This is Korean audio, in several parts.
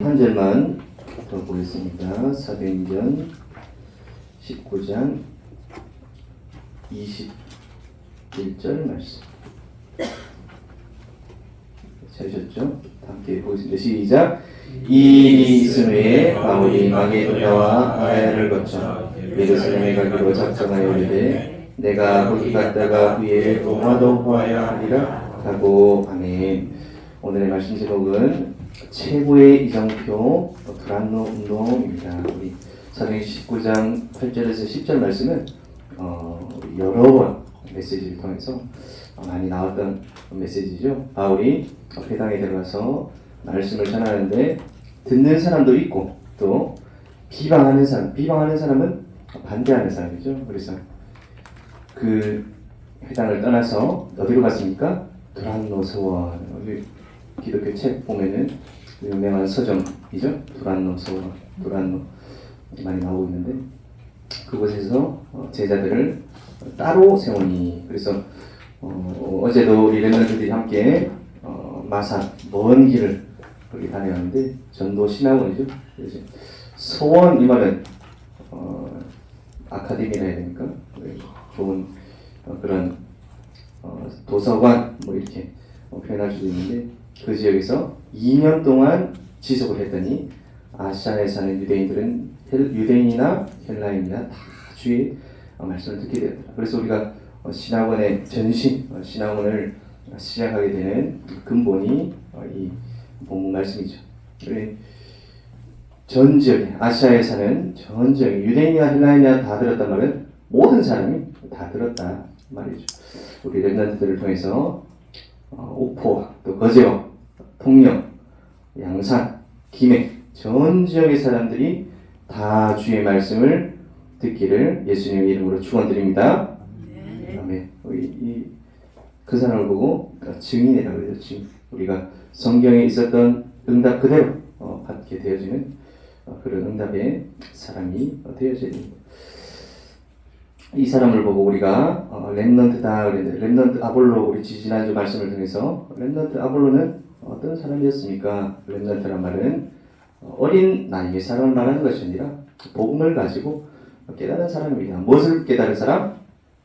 한 절만 더 보겠습니다. 사도행전 19장 21절 말씀. 찾으셨죠? 함께 보겠습니다. 시작. 이 일이 있은 후에 바울이 마게도냐와 아가야를 거쳐 예루살렘에 가기로 작정하여 이르되 내가 거기 갔다가 후에 로마도 보아야 하리라 하고. 아멘. 오늘의 말씀 제목은 최고의 이정표 두란노 운동입니다. 우리 사도행전 19장 8절에서 10절 말씀은 여러 번 메시지를 통해서 많이 나왔던 메시지죠. 바울이 회당에 들어가서 말씀을 전하는데 듣는 사람도 있고 또 비방하는 사람은 반대하는 사람이죠. 그래서 그 회당을 떠나서 어디로 갔습니까? 두란노 서원. 우리 기독교 책 보면은 유명한 서점이죠. 두란노 서원, 두란노 많이 나오고 있는데 그곳에서 제자들을 따로 세우니. 그래서 어제도 우리 렘넌트들이 함께 마산 먼 길을 거기 다녀왔는데 전도 신학원이죠. 그래서 서원 이 말은 아카데미라 해야 되니까 좋은 그런 도서관 뭐 이렇게 표현할 수도 있는데 그 지역에서 2년 동안 지속을 했더니 아시아에 사는 유대인들은 유대인이나 헬라인이나 다 주의 말씀을 듣게 되었다. 그래서 우리가 신학원의 신학원을 시작하게 되는 근본이 이 본문 말씀이죠. 전 지역에 아시아에 사는 전 지역 유대인이나 헬라인이나 다 들었단 말은 모든 사람이 다 들었다 말이죠. 우리 렘넌트들을 통해서 옥포, 또 거제와, 통영, 양산, 김해 전 지역의 사람들이 다 주의 말씀을 듣기를 예수님의 이름으로 축원드립니다. 아멘. 그 사람을 보고 증인이라고 그래요. 증인. 우리가 성경에 있었던 응답 그대로 받게 되어지는 그런 응답의 사람이 되어져야 됩니다. 이 사람을 보고 우리가 렘넌트다 그랬는데 렘넌트 아볼로 우리 지난주 말씀을 통해서 렘넌트 아볼로는 어떤 사람이었습니까? 렘넌트란 말은 어린 나이의 사람을 말하는 것이 아니라 복음을 가지고 깨달은 사람입니다. 무엇을 깨달은 사람?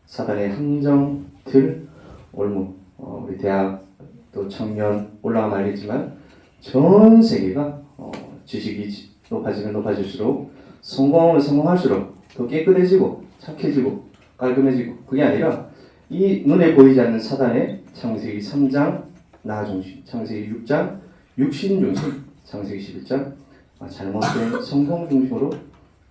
사단의 함정, 틀, 올무. 우리 대학 또 청년 올라와 말이지만 전 세계가 지식이 높아지면 높아질수록 성공하면 성공할수록 더 깨끗해지고 착해지고 깔끔해지고 그게 아니라 이 눈에 보이지 않는 사단의 창세기 3장 나 중심, 창세기 6장 육신 중심, 창세기 11장 잘못된 성공 중심으로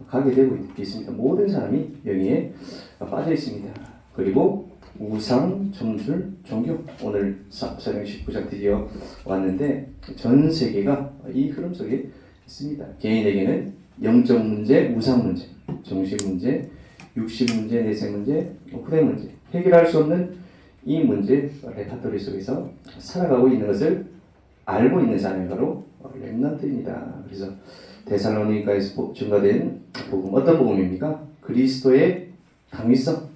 가게 되고 있습니다. 모든 사람이 여기에 빠져 있습니다. 그리고 우상, 점술, 종교. 오늘 사도행전 19장 드디어 왔는데 전 세계가 이 흐름 속에 있습니다. 개인에게는 영적 문제, 우상 문제, 정신 문제, 육신 문제, 내생 문제, 후대 문제, 해결할 수 없는 이 문제 레파토리 속에서 살아가고 있는 것을 알고 있는 사람이 바로 렘넌트입니다. 그래서 데살로니가에서 증거된 복음, 어떤 복음입니까? 그리스도의 당위성.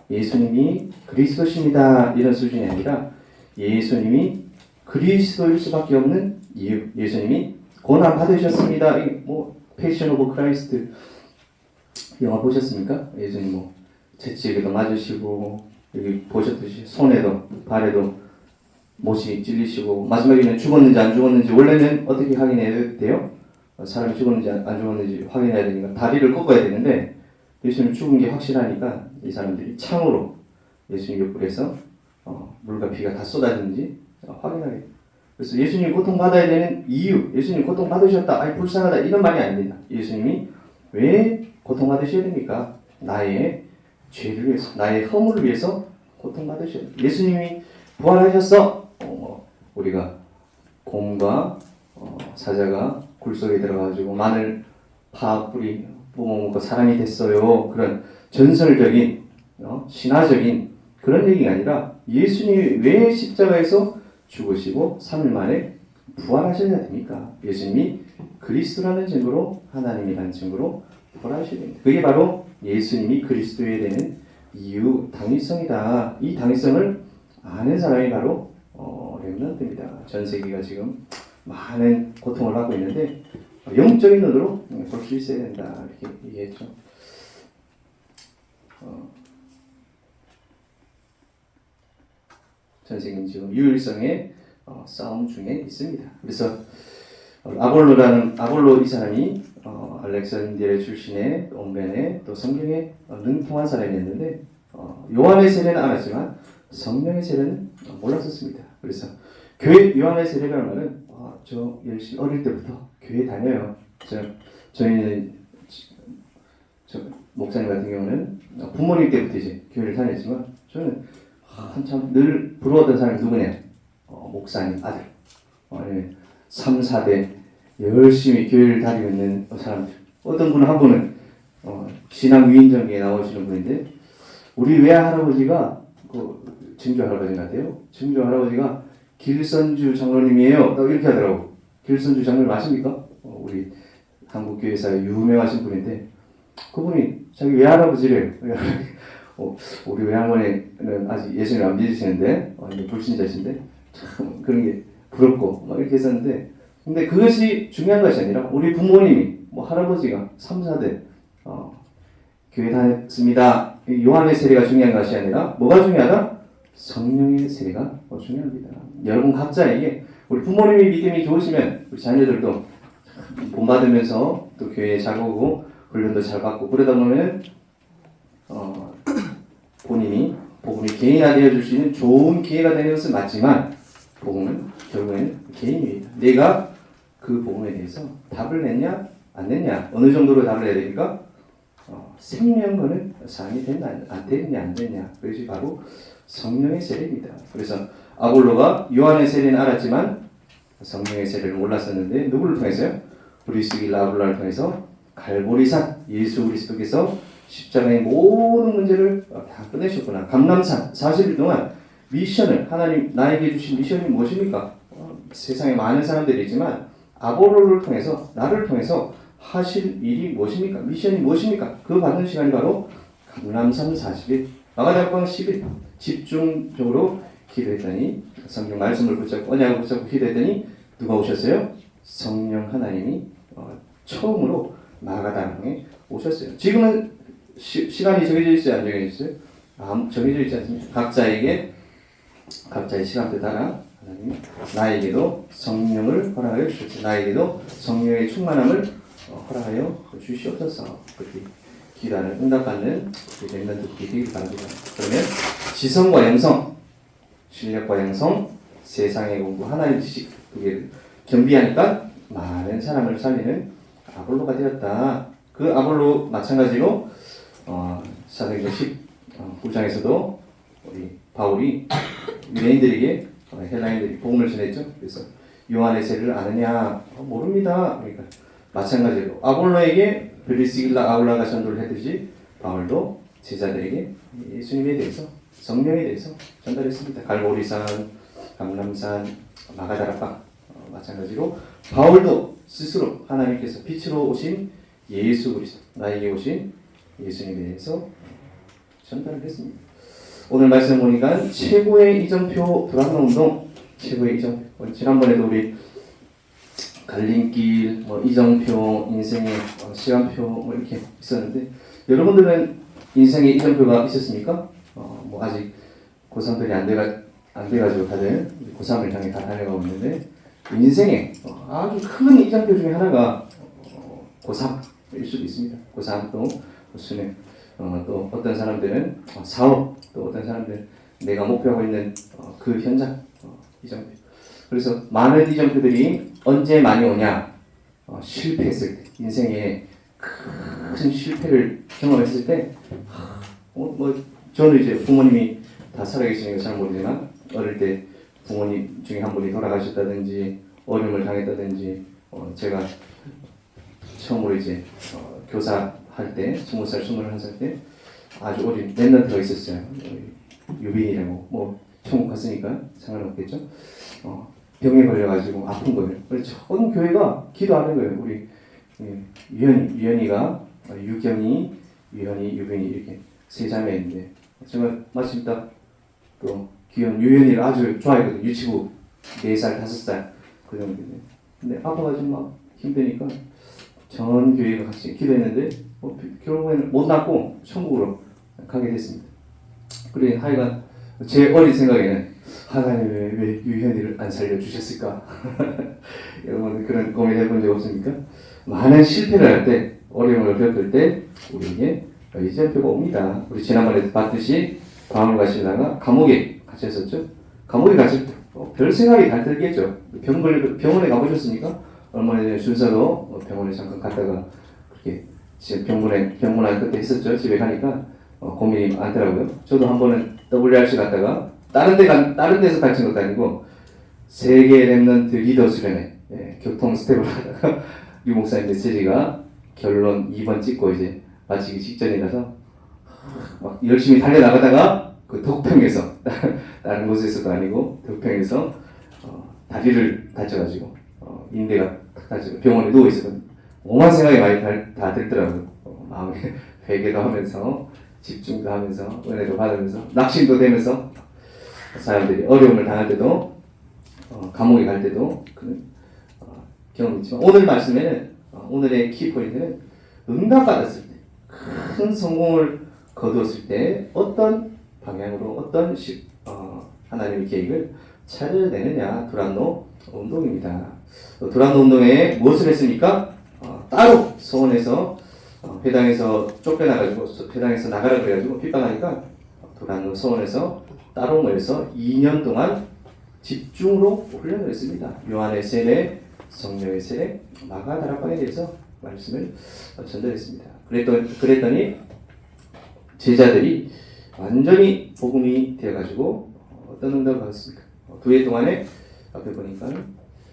예수님이 그리스도십니다. 이런 수준이 아니라 예수님이 그리스도일 수밖에 없는 이유. 예수님이 고난 받으셨습니다. 패션 오브 크라이스트 영화 보셨습니까? 예수님 채찍에도 맞으시고 여기 보셨듯이 손에도 발에도 못이 찔리시고 마지막에는 죽었는지 안 죽었는지 원래는 어떻게 확인해야 돼요? 사람이 죽었는지 안 죽었는지 확인해야 되니까 다리를 꺾어야 되는데 예수님 죽은 게 확실하니까 이 사람들이 창으로 예수님 옆구리에서 물과 피가 다 쏟아지는지 확인하게 돼요. 그래서 예수님이 고통받아야 되는 이유, 예수님 고통받으셨다, 아이 불쌍하다 이런 말이 아닙니다. 예수님이 왜 고통받으셔야 됩니까? 나의 죄를 위해서, 나의 허물을 위해서 고통받으셔야 돼요. 예수님이 부활하셨어. 우리가 곰과 사자가 굴 속에 들어가가지고 마늘 파 뿌리 뿜어먹고 사람이 됐어요. 그런 전설적인 신화적인 그런 얘기가 아니라 예수님이 왜 십자가에서 죽으시고 3일 만에 부활하셔야 됩니까? 예수님이 그리스도라는 증거로, 하나님이라는 증거로 부활하셔야 됩니다. 그게 바로 예수님이 그리스도에 되는 이유, 당위성이다. 이 당위성을 아는 사람이 바로 렘넌트입니다. 전 세계가 지금 많은 고통을 받고 있는데 영적인 눈으로 볼 수 있어야 된다 이렇게 얘기했죠. 전 세계는 지금 유일성의 싸움 중에 있습니다. 그래서 아볼로 이 사람이 알렉산드리아 출신의 온벤의 또 성경에 능통한 사람이었는데 요한의 세례는 알았지만 성령의 세례는 몰랐었습니다. 그래서 교회 요한의 세례라는 말은 저 열심히 어릴 때부터 교회 다녀요. 저희는 목사님 같은 경우는 부모님 때부터 이제 교회를 다녔지만 저는 한참 늘 부러웠던 사람이 누구냐? 목사님 아들. 3, 4대 열심히 교회를 다니고 있는 사람들. 어떤 분은 한 분은 신앙 위인전기에 나오시는 분인데 우리 외할아버지가 증조 할아버지 같아요. 증조 할아버지가 길선주 장로님이에요. 이렇게 하더라고. 길선주 장로님 아십니까? 우리 한국 교회사에 유명하신 분인데 그분이 자기 외할아버지래요. 우리 외할머니는 아직 예수님 안 믿으시는데 불신자신데 참 그런 게 부럽고 막 이렇게 했었는데 근데 그것이 중요한 것이 아니라 우리 부모님이 할아버지가 3, 4대 교회 다녔습니다. 요한의 세례가 중요한 것이 아니라 뭐가 중요하다? 성령의 세례가 중요합니다. 여러분 각자에게 우리 부모님이 믿음이 좋으시면 우리 자녀들도 본받으면서 또 교회에 잘 오고 훈련도 잘 받고 그러다 보면 본인이 복음이 개인화되어 줄 수 있는 좋은 기회가 되는 것은 맞지만 복음은 결국에는 개인입니다. 내가 그 복음에 대해서 답을 냈냐 안 냈냐 어느 정도로 답을 해야 됩니까? 생명거는 사람이 됐냐 안 됐냐 안 됐냐 그것이 바로 성령의 세례입니다. 그래서 아볼로가 요한의 세례는 알았지만 성령의 세례를 몰랐었는데 누구를 통해서요? 브리스길라 아볼로를 통해서 갈보리산 예수 그리스도께서 십자가의 모든 문제를 다 끝내셨구나. 감람산 40일 동안 미션을 하나님 나에게 주신 미션이 무엇입니까? 세상에 많은 사람들이 있지만 아볼로를 통해서 나를 통해서 하실 일이 무엇입니까? 미션이 무엇입니까? 그 받는 시간이 바로 감람산 40일 마가다락방 10일 집중적으로 기도했더니 성경 말씀을 붙잡고 언약을 붙잡고 기도했더니 누가 오셨어요? 성령 하나님이 처음으로 마가다락방에 오셨어요. 지금은 시간이 정해져 있어요? 안 정해져 있어요? 정해져 있지 않습니까? 각자의 시간대 따라 하나님이 나에게도 성령을 허락하여 주셨죠. 나에게도 성령의 충만함을 허락하여 주시옵소서. 그렇게 기도하는 응답받는 렘넌트들이 되길 바랍니다. 그러면 지성과 영성, 실력과 영성, 세상의 공부, 하나님 지식 두 개를 겸비하니까 많은 사람을 살리는 아볼로가 되었다. 그 아볼로 마찬가지로 사도행전 19장에서도 우리 바울이 유대인들에게 헬라인들이 복음을 전했죠. 그래서 요한의 세례를 아느냐? 모릅니다. 그러니까 마찬가지로 아볼로에게 브리스길라 아울라가 전도를 했듯이 바울도 제자들에게 예수님에 대해서 성령에 대해서 전달했습니다. 갈보리산, 감람산, 마가다락방 마찬가지로 바울도 스스로 하나님께서 빛으로 오신 예수 그리스도 나에게 오신 예수님에 대해서 전달을 했습니다. 오늘 말씀 보니까 최고의 이정표 불합론 운동 최고의 이정표 지난번에도 우리 갈림길 이정표 인생의 시간표 이렇게 있었는데 여러분들은 인생의 이정표가 있었습니까? 아직 고3들이 안 돼가지고 다들 고3을 향해 다 달려가고 있는데 인생의 아주 큰 이정표 중에 하나가 고3일 수도 있습니다. 고3 또 수능 또 어떤 사람들은 사업 또 어떤 사람들은 내가 목표하고 있는 그 현장 이정표. 그래서 많은 이정표들이 언제 많이 오냐? 실패했을 때 인생에 큰 실패를 경험했을 때 저는 이제 부모님이 다 살아계시는 거 잘 모르지만 어릴 때 부모님 중에 한 분이 돌아가셨다든지 어려움을 당했다든지 제가 처음으로 이제 교사할 때 20살, 21살 때 아주 어린 랩런트가 있었어요. 유빈이라고 천국 갔으니까 상관없겠죠. 병에 걸려가지고 아픈 거예요. 그래서 전 교회가 기도하는 거예요. 우리 유현이가 유경이, 유현이, 유빈이 이렇게 세 자매인데 정말 마침 딱 또 귀여운 유현이를 아주 좋아했거든요. 유치부 4살, 5살 그 정도인데 근데 아파가지고 막 힘드니까 전 교회가 같이 기도했는데 결국에는 못 낫고 천국으로 가게 됐습니다. 그래 하여간 제 어린 생각에는 하나님 왜 유현이를 안 살려주셨을까? 여러분 그런 고민 해본 적 없습니까? 많은 실패를 할 때, 어려움을 겪을 때 우리에게 이정표가 옵니다. 우리 지난번에 봤듯이 광을 가시다가 감옥에 갇혔었죠. 감옥에 갇힐 때 별 생각이 다 들겠죠. 병원에 가보셨습니까? 얼마 전에 준서도 병원에 잠깐 갔다가 그렇게 지금 병문 안 끝에 있었죠. 집에 가니까 고민이 많더라고요. 저도 한 번은 WRC 갔다가 다른 데서 다친 것도 아니고 세계 랩런트 리더 수련회 교통 스텝을 하다가 유 목사님 메시지가 결론 2번 찍고 이제 마치기 직전이라서 막 열심히 달려나가다가 그 덕평에서 다른 곳에서도 아니고 덕평에서 다리를 다쳐가지고 인대가 탁 다치고 병원에 누워 있었거든요. 오만 생각이 많이 다 들더라고요. 마음에 회개도 하면서 집중도 하면서 은혜도 받으면서 낙심도 되면서 사람들이 어려움을 당할 때도 감옥에 갈 때도 그런 경험이 있지만 오늘 말씀에는 오늘의 키포인트는 응답받았을 때 큰 성공을 거두었을 때 어떤 방향으로 어떤 하나님의 계획을 찾아내느냐 두란노 운동입니다. 두란노 운동에 무엇을 했습니까? 따로 서원에서 회당에서 쫓겨나가지고 회당에서 나가라 그래가지고 핍박하니까 두란노 서원에서 따로 모여서 2년 동안 집중으로 훈련을 했습니다. 요한의 세례, 성령의 세례, 마가다락방에 대해서 말씀을 전달했습니다. 그랬더니 제자들이 완전히 복음이 되어가지고 어떤 응답을 받았습니까? 2해 동안에 앞에 보니까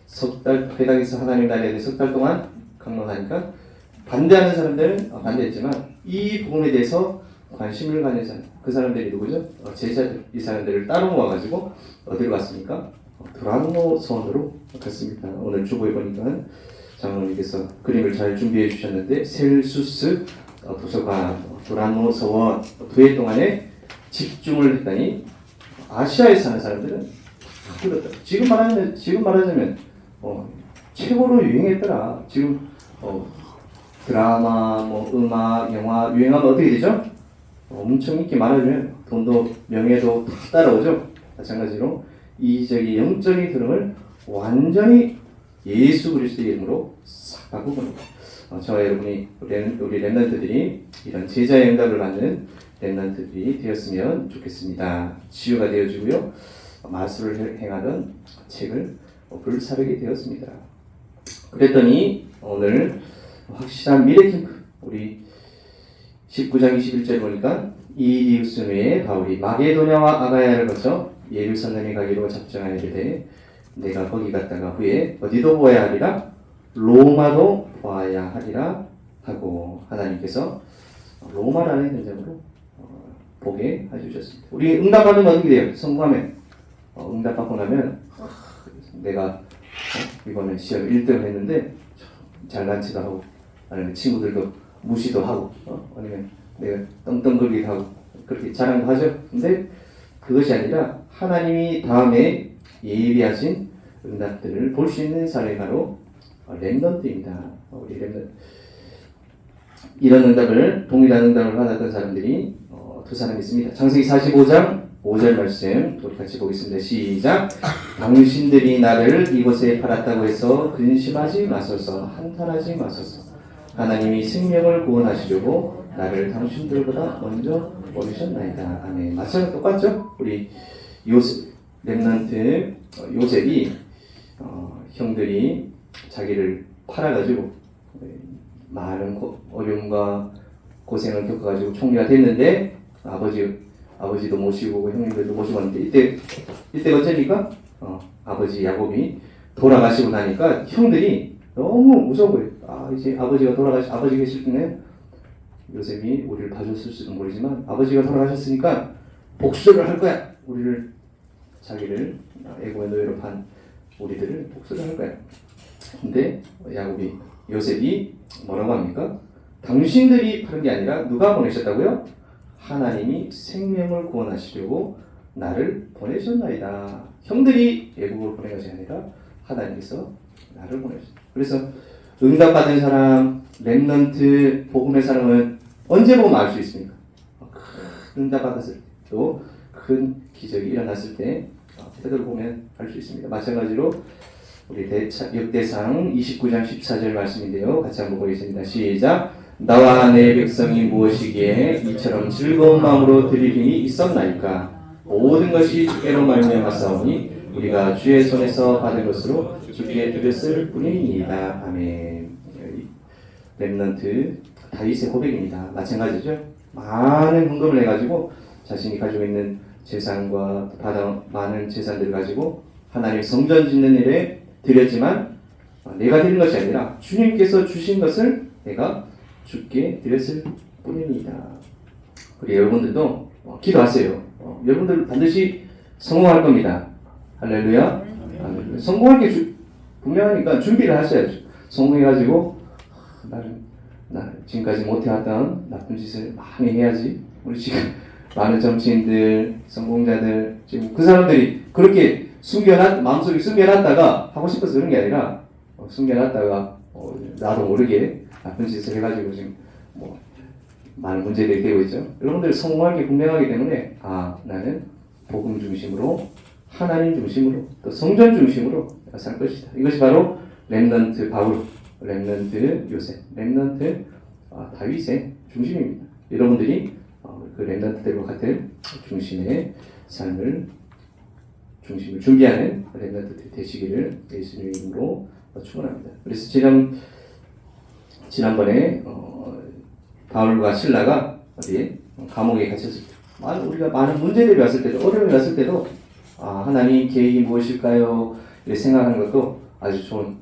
석 달 회당에서 하나님 나라에 대해 석 달 동안 강론하니까 반대하는 사람들은 반대했지만 이 복음에 대해서 관심을 가진 사람, 그 사람들이 누구죠? 제자들, 이 사람들을 따로 모아가지고 어디로 갔습니까? 두란노 서원으로 갔습니다. 오늘 주보에 보니까 장로님께서 그림을 잘 준비해 주셨는데 셀수스 도서관, 두란노 서원 2해 동안에 집중을 했더니 아시아에 사는 사람들은 그렇다. 지금 말하자면 최고로 유행했더라. 지금 드라마, 음악, 영화 유행하면 어떻게 되죠? 엄청 인기 많아지면 돈도 명예도 다 따라오죠. 마찬가지로 이적의 영적인 흐름을 완전히 예수 그리스도의 이름으로 싹 바꾸고는 저와 여러분이 우리 랩런트들이 이런 제자의 응답을 받는 랩런트들이 되었으면 좋겠습니다. 치유가 되어지고요. 마술을 행하던 책을 불사르게 되었습니다. 그랬더니 오늘 확실한 미래 캠프 우리 19장 21절 보니까 이리우스의 바울이 마게도냐와 아가야를 거쳐 예루살렘에 가기로 작정하여 이르되 내가 거기 갔다가 후에 어디도 보아야 하리라 로마도 보아야 하리라 하고 하나님께서 로마라는 현장으로 보게 해주셨습니다. 우리 응답받으면 어떻게 돼요? 성공하면 응답받고 나면 내가 이번에 시험 1등을 했는데 잘난 체도 하고 아니면 친구들도 무시도 하고 아니면 내가 떵떵거리기도 하고 그렇게 자랑도 하죠. 근데 그것이 아니라 하나님이 다음에 예비하신 응답들을 볼 수 있는 사람이 바로 렘넌트입니다. 우리 렘넌트 이런 응답을 동일한 응답을 받았던 사람들이 두 사람이 있습니다. 창세기 45장 5절 말씀 우리 같이 보겠습니다. 시작. 당신들이 나를 이곳에 팔았다고 해서 근심하지 마소서 한탄하지 마소서 하나님이 생명을 구원하시려고 나를 당신들보다 먼저 보내셨나이다. 아멘. 마찬가지로 똑같죠? 우리 요셉 렘넌트 요셉이 형들이 자기를 팔아가지고 많은 어려움과 고생을 겪어가지고 총리가 됐는데 아버지도 모시고 형님들도 모시고 왔는데 이때가 언제입니까? 아버지 야곱이 돌아가시고 나니까 형들이 너무 무서운 거예요. 이제 아버지 계실 때는 요셉이 우리를 봐줬을지도 모르지만 아버지가 돌아가셨으니까 복수를 할 거야. 자기를 애고의 노예로 판 우리들을 복수를 할 거야. 근데 요셉이 뭐라고 합니까? 당신들이 파는 게 아니라 누가 보내셨다고요? 하나님이 생명을 구원하시려고 나를 보내셨나이다. 형들이 애국을 보낸 것이 아니라 하나님께서 나를 보내셨다. 그래서 응답받은 사람, 렘넌트, 복음의 사람은 언제 보면 알 수 있습니까? 큰 응답받았을 때, 또 큰 기적이 일어났을 때 그들을 보면 알 수 있습니다. 마찬가지로 우리 역대상 29장 14절 말씀인데요. 같이 한번 보겠습니다. 시작. 나와 내 백성이 무엇이기에 이처럼 즐거운 마음으로 드릴 힘이 있었나이까? 모든 것이 주께로 말미암았사오니 우리가 주의 손에서 받은 것으로 주께 드렸을 뿐이니이다. 아멘. 렘넌트 다윗의 고백입니다. 마찬가지죠. 많은 헌금을 해가지고 자신이 가지고 있는 재산과 많은 재산들을 가지고 하나님 성전 짓는 일에 드렸지만 내가 드린 것이 아니라 주님께서 주신 것을 내가 주께 드렸을 뿐입니다. 우리 여러분들도 기도하세요. 여러분들 반드시 성공할 겁니다. 할렐루야. 성공할 게 분명하니까 준비를 하셔야죠. 성공해가지고 나 지금까지 못해왔던 나쁜 짓을 많이 해야지. 우리 지금 많은 정치인들, 성공자들 지금 그 사람들이 그렇게 마음속에 숨겨놨다가 하고 싶어서 그런 게 아니라 숨겨놨다가 나도 모르게 나쁜 짓을 해가지고 지금 많은 문제들이 되고 있죠. 여러분들 성공할 게 분명하기 때문에 나는 복음 중심으로 하나님 중심으로 또 성전 중심으로 살 것이다. 이것이 바로 렘넌트 바울, 렘넌트 요셉, 렘넌트 다윗의 중심입니다. 여러분들이 그 렘넌트들과 같은 중심을 준비하는 렘넌트 되시기를 예수님의 이름으로 축원합니다. 그래서 지난번에 바울과 실라가 어디에 감옥에 갇혔을 때, 우리가 많은 문제들이 왔을 때도, 어려움이 왔을 때도 하나님 계획이 무엇일까요? 이렇게 생각하는 것도 아주 좋은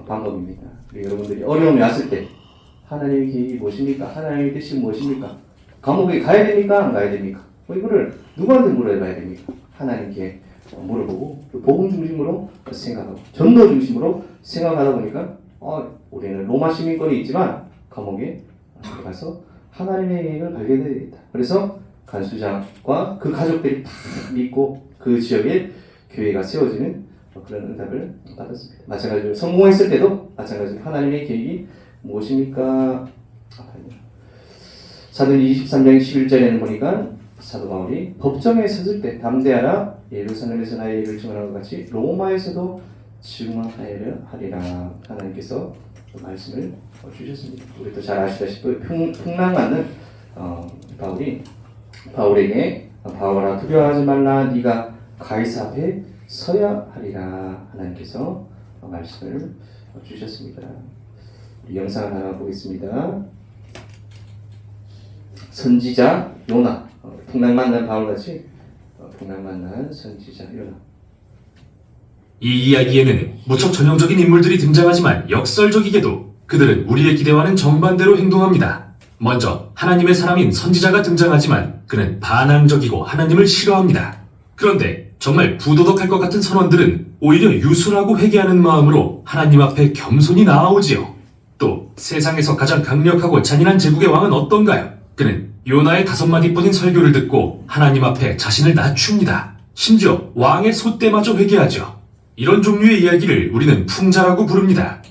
방법입니다. 여러분들이 어려움이 왔을 때 하나님의 계획이 무엇입니까? 하나님의 뜻이 무엇입니까? 감옥에 가야 됩니까? 안 가야 됩니까? 이거를 누구한테 물어봐야 됩니까? 하나님께 물어보고 복음 중심으로 생각하고 전도 중심으로 생각하다 보니까 우리는 로마 시민권이 있지만 감옥에 가서 하나님의 계획을 발견해야 되겠다. 그래서 간수장과 그 가족들이 다 믿고 그 지역에 교회가 세워지는 그런 응답을 받았습니다. 마찬가지로 성공했을 때도 마찬가지로 하나님의 계획이 무엇입니까? 사도행 23장 11절에는 보니까 사도 바울이 법정에 섰을 때 담대하라, 예루살렘에서 나의 일을 증언한 것 같이 로마에서도 증언하여야 하리라. 하나님께서 말씀을 주셨습니다. 우리도 잘 아시다시피 풍랑 맞는 바울에게 바울아 두려워하지 말라, 네가 가이사 앞에 서야 하리라. 하나님께서 말씀을 주셨습니다. 우리 영상을 하나 보겠습니다. 선지자 요나, 풍랑 만난 바울같이 풍랑 만난 선지자 요나. 이 이야기에는 무척 전형적인 인물들이 등장하지만 역설적이게도 그들은 우리의 기대와는 정반대로 행동합니다. 먼저 하나님의 사람인 선지자가 등장하지만 그는 반항적이고 하나님을 싫어합니다. 그런데 정말 부도덕할 것 같은 선원들은 오히려 유순하고 회개하는 마음으로 하나님 앞에 겸손히 나아오지요. 또 세상에서 가장 강력하고 잔인한 제국의 왕은 어떤가요? 그는 요나의 5마디뿐인 설교를 듣고 하나님 앞에 자신을 낮춥니다. 심지어 왕의 소떼마저 회개하죠. 이런 종류의 이야기를 우리는 풍자라고 부릅니다.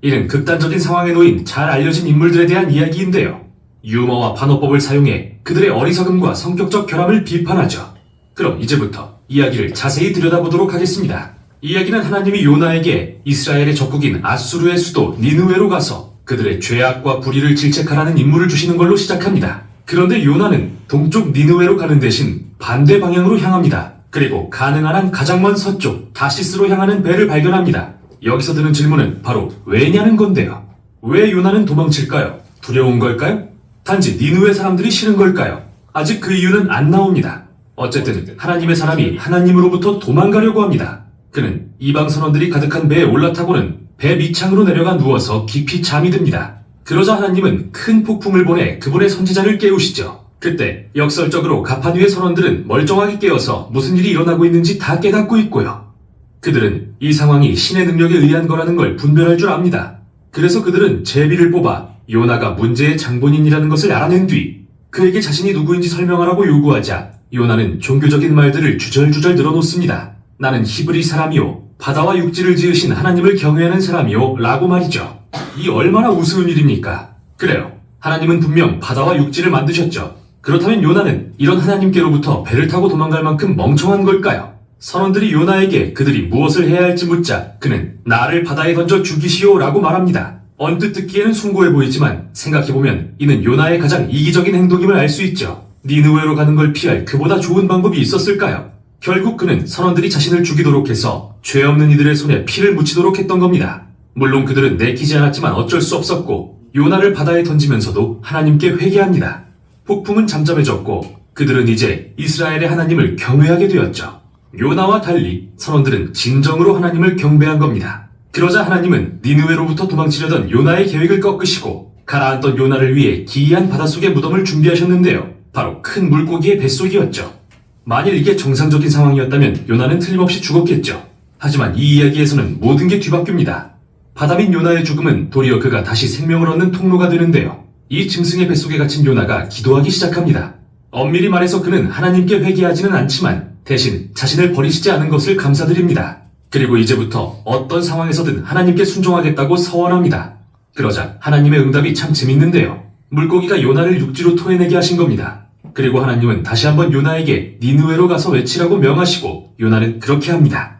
이는 극단적인 상황에 놓인 잘 알려진 인물들에 대한 이야기인데요. 유머와 반어법을 사용해 그들의 어리석음과 성격적 결함을 비판하죠. 그럼 이제부터 이야기를 자세히 들여다보도록 하겠습니다. 이야기는 하나님이 요나에게 이스라엘의 적국인 아수르의 수도 니느웨로 가서 그들의 죄악과 불의를 질책하라는 임무를 주시는 걸로 시작합니다. 그런데 요나는 동쪽 니느웨로 가는 대신 반대 방향으로 향합니다. 그리고 가능한 한 가장 먼 서쪽 다시스로 향하는 배를 발견합니다. 여기서 드는 질문은 바로 왜냐는 건데요. 왜 요나는 도망칠까요? 두려운 걸까요? 단지 니느웨 사람들이 싫은 걸까요? 아직 그 이유는 안 나옵니다. 어쨌든 하나님의 사람이 하나님으로부터 도망가려고 합니다. 그는 이방 선원들이 가득한 배에 올라타고는 배 밑창으로 내려가 누워서 깊이 잠이 듭니다. 그러자 하나님은 큰 폭풍을 보내 그분의 선지자를 깨우시죠. 그때 역설적으로 가판 위의 선원들은 멀쩡하게 깨어서 무슨 일이 일어나고 있는지 다 깨닫고 있고요. 그들은 이 상황이 신의 능력에 의한 거라는 걸 분별할 줄 압니다. 그래서 그들은 제비를 뽑아 요나가 문제의 장본인이라는 것을 알아낸 뒤 그에게 자신이 누구인지 설명하라고 요구하자 요나는 종교적인 말들을 주절주절 늘어놓습니다. 나는 히브리 사람이요 바다와 육지를 지으신 하나님을 경외하는 사람이요 라고 말이죠. 이 얼마나 우스운 일입니까? 그래요. 하나님은 분명 바다와 육지를 만드셨죠. 그렇다면 요나는 이런 하나님께로부터 배를 타고 도망갈 만큼 멍청한 걸까요? 선원들이 요나에게 그들이 무엇을 해야 할지 묻자 그는 나를 바다에 던져 죽이시오 라고 말합니다. 언뜻 듣기에는 숭고해 보이지만 생각해보면 이는 요나의 가장 이기적인 행동임을 알 수 있죠. 니느웨로 가는 걸 피할 그보다 좋은 방법이 있었을까요? 결국 그는 선원들이 자신을 죽이도록 해서 죄 없는 이들의 손에 피를 묻히도록 했던 겁니다. 물론 그들은 내키지 않았지만 어쩔 수 없었고 요나를 바다에 던지면서도 하나님께 회개합니다. 폭풍은 잠잠해졌고 그들은 이제 이스라엘의 하나님을 경외하게 되었죠. 요나와 달리 선원들은 진정으로 하나님을 경배한 겁니다. 그러자 하나님은 니느웨로부터 도망치려던 요나의 계획을 꺾으시고 가라앉던 요나를 위해 기이한 바닷속의 무덤을 준비하셨는데요. 바로 큰 물고기의 뱃속이었죠. 만일 이게 정상적인 상황이었다면 요나는 틀림없이 죽었겠죠. 하지만 이 이야기에서는 모든 게 뒤바뀝니다. 바다 및 요나의 죽음은 도리어 그가 다시 생명을 얻는 통로가 되는데요. 이 짐승의 뱃속에 갇힌 요나가 기도하기 시작합니다. 엄밀히 말해서 그는 하나님께 회개하지는 않지만 대신 자신을 버리시지 않은 것을 감사드립니다. 그리고 이제부터 어떤 상황에서든 하나님께 순종하겠다고 서원합니다. 그러자 하나님의 응답이 참 재밌는데요. 물고기가 요나를 육지로 토해내게 하신 겁니다. 그리고 하나님은 다시 한번 요나에게 니느웨로 가서 외치라고 명하시고 요나는 그렇게 합니다.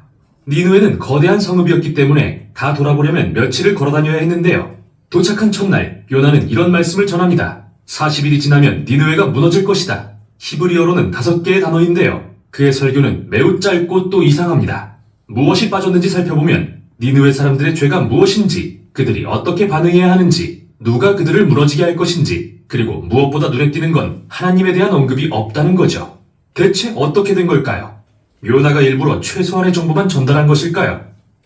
니느웨는 거대한 성읍이었기 때문에 다 돌아보려면 며칠을 걸어다녀야 했는데요. 도착한 첫날 요나는 이런 말씀을 전합니다. 40일이 지나면 니느웨가 무너질 것이다. 히브리어로는 5개의 단어인데요. 그의 설교는 매우 짧고 또 이상합니다. 무엇이 빠졌는지 살펴보면 니느웨 사람들의 죄가 무엇인지, 그들이 어떻게 반응해야 하는지, 누가 그들을 무너지게 할 것인지, 그리고 무엇보다 눈에 띄는 건 하나님에 대한 언급이 없다는 거죠. 대체 어떻게 된 걸까요? 요나가 일부러 최소한의 정보만 전달한 것일까요?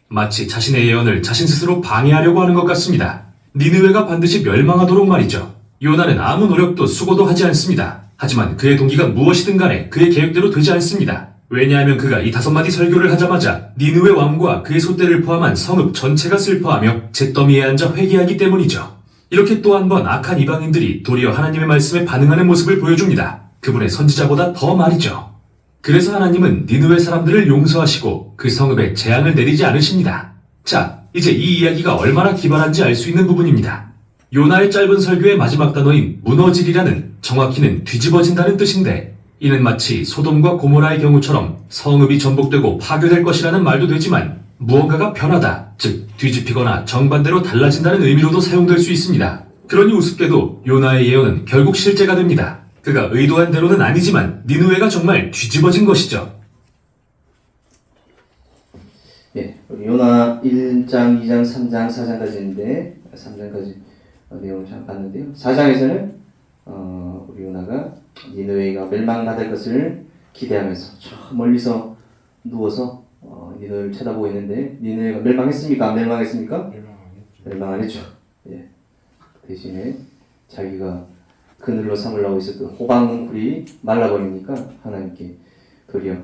마치 자신의 예언을 자신 스스로 방해하려고 하는 것 같습니다. 니느웨가 반드시 멸망하도록 말이죠. 요나는 아무 노력도 수고도 하지 않습니다. 하지만 그의 동기가 무엇이든 간에 그의 계획대로 되지 않습니다. 왜냐하면 그가 이 5마디 설교를 하자마자 니느웨 왕과 그의 소떼를 포함한 성읍 전체가 슬퍼하며 잿더미에 앉아 회개하기 때문이죠. 이렇게 또 한 번 악한 이방인들이 도리어 하나님의 말씀에 반응하는 모습을 보여줍니다. 그분의 선지자보다 더 말이죠. 그래서 하나님은 니느웨 사람들을 용서하시고 그 성읍에 재앙을 내리지 않으십니다. 자, 이제 이 이야기가 얼마나 기발한지 알 수 있는 부분입니다. 요나의 짧은 설교의 마지막 단어인 무너지리라는 정확히는 뒤집어진다는 뜻인데 이는 마치 소돔과 고모라의 경우처럼 성읍이 전복되고 파괴될 것이라는 말도 되지만 무언가가 변하다, 즉 뒤집히거나 정반대로 달라진다는 의미로도 사용될 수 있습니다. 그러니 우습게도 요나의 예언은 결국 실제가 됩니다. 그가 의도한 대로는 아니지만 니느웨가 정말 뒤집어진 것이죠. 예, 우리 요나 1장, 2장, 3장, 4장까지인데 3장까지 내용을 잘 봤는데요. 4장에서는 우리 요나가 니느웨가 멸망받을 것을 기대하면서 저 멀리서 누워서 니느웨를 쳐다보고 있는데 니느웨가 멸망했습니까? 안 멸망했습니까? 멸망 안 했죠. 예. 대신에 자기가 그늘로 삼으려고 있었던 호박뭉쿨이 말라버리니까 하나님께 도리어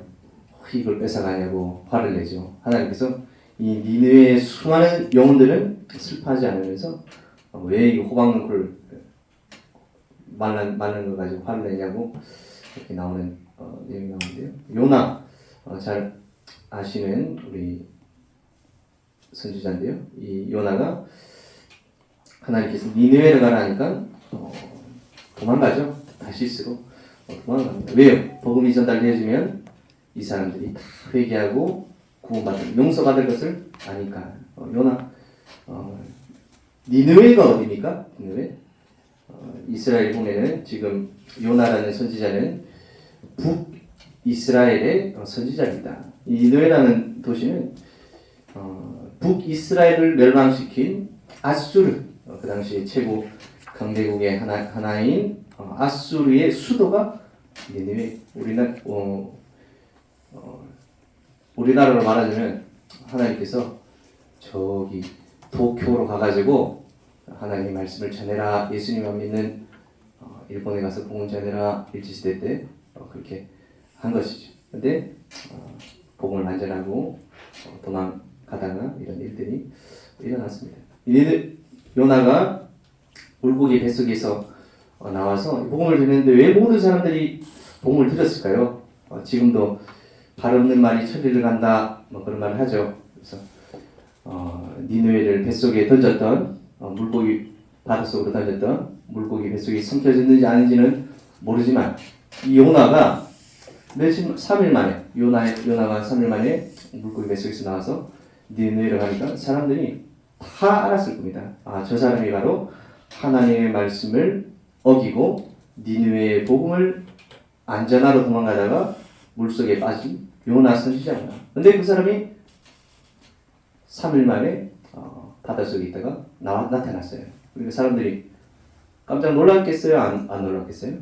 이걸 뺏어가냐고 화를 내죠. 하나님께서 이 니느웨의 수많은 영혼들은 슬퍼하지 않으면서 왜 이 호박뭉쿨 말른 거 가지고 화를 내냐고 이렇게 나오는 내용이 나오는데요. 요나 잘 아시는 우리 선지자인데요. 이 요나가 하나님께서 니느웨를 가라니까 도망가죠. 다시스로 도망갑니다. 왜요? 복음이 전달되어지면 이 사람들이 다 회개하고 구원받을 용서받을 것을 아니까. 요나 니느웨가 어디입니까? 니느웨? 이스라엘 보면은 지금 요나라는 선지자는 북이스라엘의 선지자입니다. 이 니느웨라는 도시는 북이스라엘을 멸망시킨 아수르, 그 당시 최고 강대국의 하나인 아수르의 수도가 니느웨. 우리나라로 말하자면 하나님께서 저기 도쿄로 가가지고 하나님의 말씀을 전해라. 예수님만 믿는 일본에 가서 복음 전해라. 일제시대 때 그렇게 한 것이죠. 근데 복음을 만전하고 도망가다가 이런 일들이 일어났습니다. 요나가 물고기 뱃속에서 나와서 복음을 듣는데 왜 모든 사람들이 복음을 들었을까요? 지금도 발 없는 말이 천리를 간다 그런 말을 하죠. 그래서 니느웨를 뱃속에 던졌던 물고기 바닷속으로 던졌던 물고기 뱃속에 삼켜졌는지 아닌지는 모르지만 이 요나가 3일 만에 요나가 3일 만에 물고기 뱃속에서 나와서 니느웨를 가니까 사람들이 다 알았을 겁니다. 저 사람이 바로 하나님의 말씀을 어기고 니느웨의 복음을 안전하러 도망가다가 물속에 빠진 요나 선지자구나. 근데 그 사람이 3일 만에 바닷속에 있다가 나타났어요. 그러니까 사람들이 깜짝 놀랐겠어요? 안 놀랐겠어요?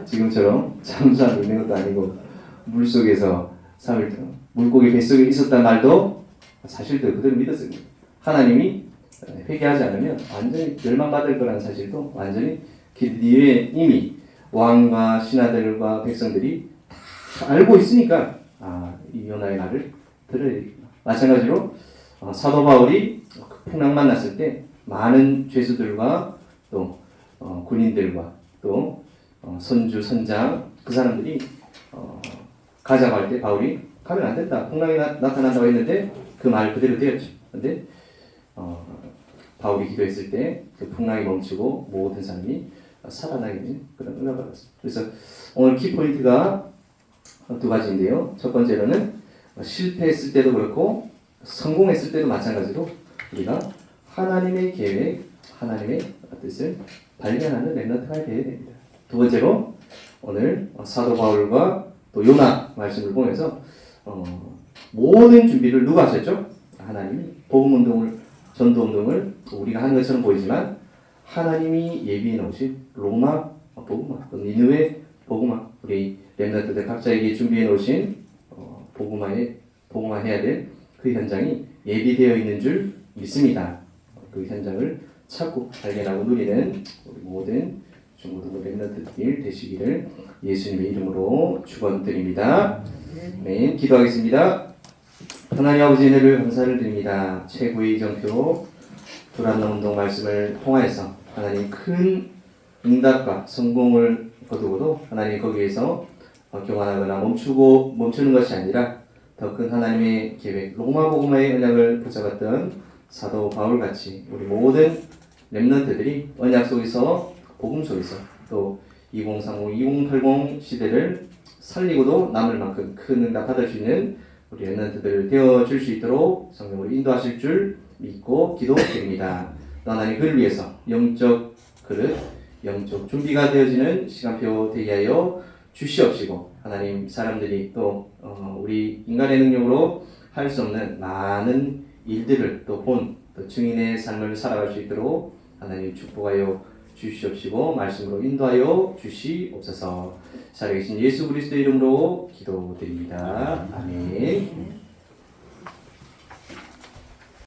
지금처럼 잠수하고 있는 것도 아니고 물속에서 3일 동안 물고기 뱃속에 있었단 말도 사실도 그대로 믿었어요. 하나님이 회개하지 않으면 완전히 멸망받을 거라는 사실도 완전히 니느웨에 이미 왕과 신하들과 백성들이 다 알고 있으니까 이 요나의 말을 들어야 되겠구나. 마찬가지로 사도 바울이 풍랑 만났을 때 많은 죄수들과 또 군인들과 또 선주 선장 그 사람들이 가자고 할 때 바울이 가면 안 된다. 풍랑이 나타난다고 했는데 그 말 그대로 되었죠. 근데 바울이 기도했을 때 그 풍랑이 멈추고 모든 사람이 살아나게 된 그런 은혜가 받았습니다. 그래서 오늘 키포인트가 두 가지인데요. 첫 번째로는 실패했을 때도 그렇고 성공했을 때도 마찬가지로 우리가 하나님의 계획, 하나님의 뜻을 발견하는 렘넌트가 되어야 됩니다. 두 번째로 오늘 사도 바울과 또 요나 말씀을 보면서 모든 준비를 누가 하셨죠? 하나님이 복음운동을 전도운동을 우리가 하는 것처럼 보이지만 하나님이 예비해 놓으신 로마 복음화, 또 니느웨 복음화, 우리 렘넌트들 각자에게 준비해 놓으신 복음화해야 될 그 현장이 예비되어 있는 줄 믿습니다. 그 현장을 찾고 발견하고 누리는 우리 모든 중고등부 렘넌트들 되시기를 예수님의 이름으로 축원드립니다. 네, 기도하겠습니다. 하나님 아버지 은혜를 감사를 드립니다. 최고의 이정표 두란노 운동 말씀을 통하여서 하나님 큰 응답과 성공을 거두고도 하나님 거기에서 교만하거나 멈추는 것이 아니라 더 큰 하나님의 계획, 로마 복음화의 언약을 붙잡았던 사도 바울같이 우리 모든 렘넌트들이 언약 속에서 복음 속에서 또 2030, 2080 시대를 살리고도 남을 만큼 큰 응답 받을 수 있는 우리 렘넌트들 되어줄 수 있도록 성령으로 인도하실 줄 믿고 기도드립니다. 또 하나님 그를 위해서 영적 그릇, 영적 준비가 되어지는 시간표 되게 하여 주시옵시고 하나님 사람들이 또 우리 인간의 능력으로 할 수 없는 많은 일들을 또 증인의 삶을 살아갈 수 있도록 하나님 축복하여 주시옵시고 말씀으로 인도하여 주시옵소서. 살아계신 예수 그리스도의 이름으로 기도드립니다. 아멘.